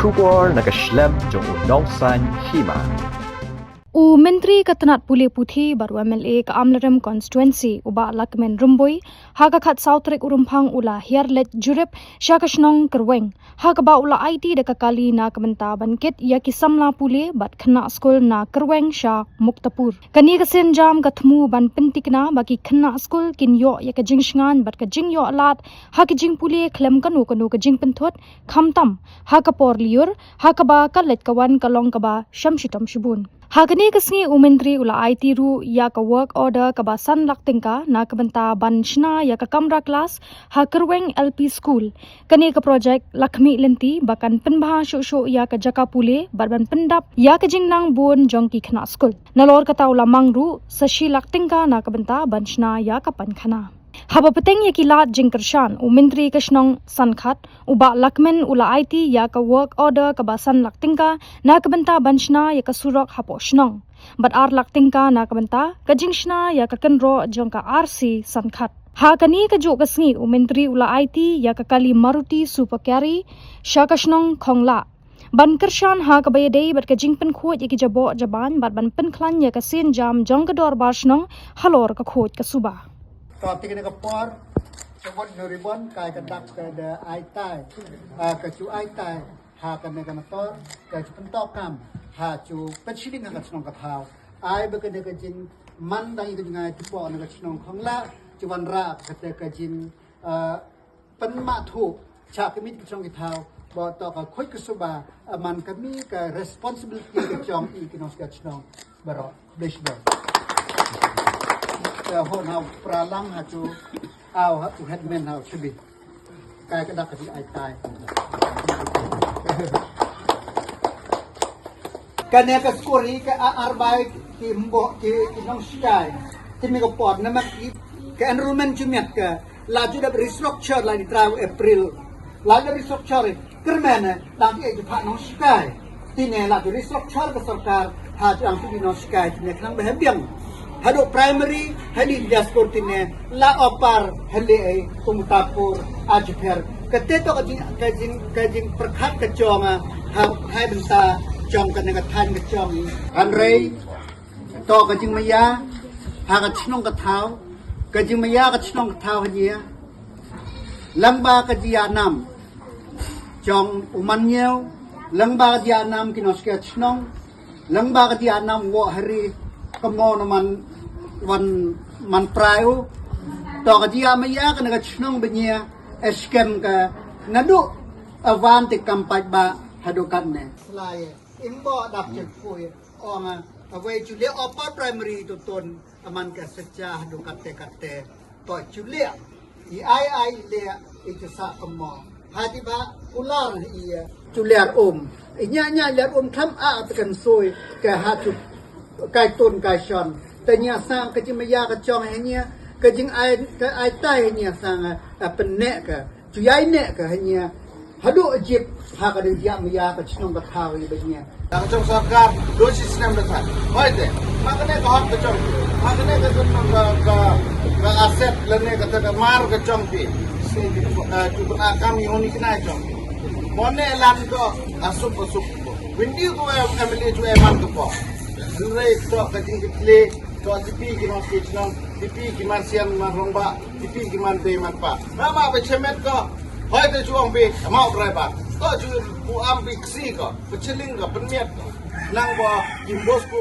Shubor nakaslem jong unongsan Hima. Myntri katanat pule puthi baru MLA ka Amlaram constituency uba lakmen rumboi haga khat sautrek urumphang ula hiarlet jurep shakashnong Kyrweng haga ba ula Aiti de kakali na kamenta banket ya kisamla pule bat khna skul na Kyrweng sha muktapur kani ka sen jam kathmu ban pentikna baki khna skul kin yo ya ka jingsngan bat ka jing yo alat ha ki jing pule khlem kanu ka jing penthot khamtam ha ka por liur ha ka ba ka let kawan kalong ka ba shamshitom shibun Hagani kasngi Myntri ula Aiti ru ya ka work order ka basan laktingka na kabanta banshna ya ka kamra class ha Kyrweng LP Skul kani ka project Lakmi lenti bakan penbha sho ya ka jaka pule barban pendap ya ka jingnang bun jongki khna skul nalor ka taula mangru sashi laktingka na kabanta banshna ya ka pankhana Haba peteng ya kilat jingkershan Myntri kashnong sankhat uba lakmen ula Aiti ya ka work order ka basan laktingka na kabanta banshna ya ka surok haposhnong bat ar laktingka na kabanta ka jingshna ya ka kenro jongka RC sankhat ha kani ka jo kasngi Myntri ula Aiti ya ka kali Maruti super carry shakashnong Khonglah ban kershan ha ka bayadei bat ka jingpen khoj ya ki jabo jaban bat ban penklan ya ka sen jam jong ka dor barshnong halor ka khoj ka subaตอนที่กันก็ปอร์จังหวัดนริบอนกายกันดักกันเดไอใต้กับจูไอใต้หากันในกันต่อกับจูเป็นต่อกรรมหาจูเป็นชีวิตงานกับชนองกับเท้าไอเบกันเดกันจินมันได้กันยังไงที่ปอในกับชนองของละจูวันราบกับเดกันจินเป็นมาถูกฉากมิตรกับชนองกับเท้าบอกต่อกับคุยกับสุบามันก็มีกับ responsibility กับจอมอีกน้องกับชนองบารอเดชบอหอนเอาปลาลังหาจูเอาฮะจูเฮ็ดเมนเอาชีวิตกายกระดักกระดิ่งไอตายกันเนี่ยก็สกุลีก็อาร์บายที่มบ่ที่น้องสกายที่มีกระปอดนั่นมันก็ enrollment จุดเมียก็ลาจูได้ restructure ลาดิตราวเอพริลลาได้ restructure กระแม่เนี่ยตามที่จะพาน้องสกายที่เนี่ยลาจู restructure กับสังกัดหาจูอังที่น้องสกายที่เนี่ยครั้งแบบเบี้ยงHado primary hali diasportine la opar hali ay tumutapur ajper kateto kajing perkhat kajonga hai benta jong kan nga than ka jong anrei to kajing maya ha ka chnong ka thau kajing maya ka chnong ka thau hania langba ka dia nam jong umanyeu langba ka dia nam kinoske chnong langba ka dia nam wo hari kamo naman man prayo to ka dia maya ka naga chnong benya eskem ka nadu avante kampaj ba hadukan ne slaya imbo dap chen pui onga away julia upper primary to ton aman ka seja hadukan te kate to julia I le itu sa kamo hati ba ular iya julia nya ler tham a tekan soi ka hatu kai ton kai shonแต่เนี่ยสร้างก็จะไม่ยากก็จองให้เนี่ยก็จึงไอ้ใต้ให้เนี่ยสร้างเป็นเนะก็จุยไอ้เนะก็ให้เนี่ยฮัดดูจิบหากระดิ่งยามไม่ยากก็ชนองกระเท้าอยู่แบบเนี่ยทางสรการโดยสิสเต็มเลยครับไว้แต่มากันเนี่ยก็ฮักก็จองมากันเนี่ยก็จงก็อาเซทแล้วเนี่ยก็จะมาร์ก็จองที่จุดกำมีคนนี้ก็น่าจองวันนี้ลันก็อาสุบวินดี้ก็MLAจุมันก็พอเลยก็กระดิ่งก็เลยก็tipi kiman kitchen tipi kiman siang man rongba tipi kiman be man pa nama be chemet ko hoy te chuang be mau rai ba ko chu bu am bi si ko pecheling ko penmiet nang bo imbos ko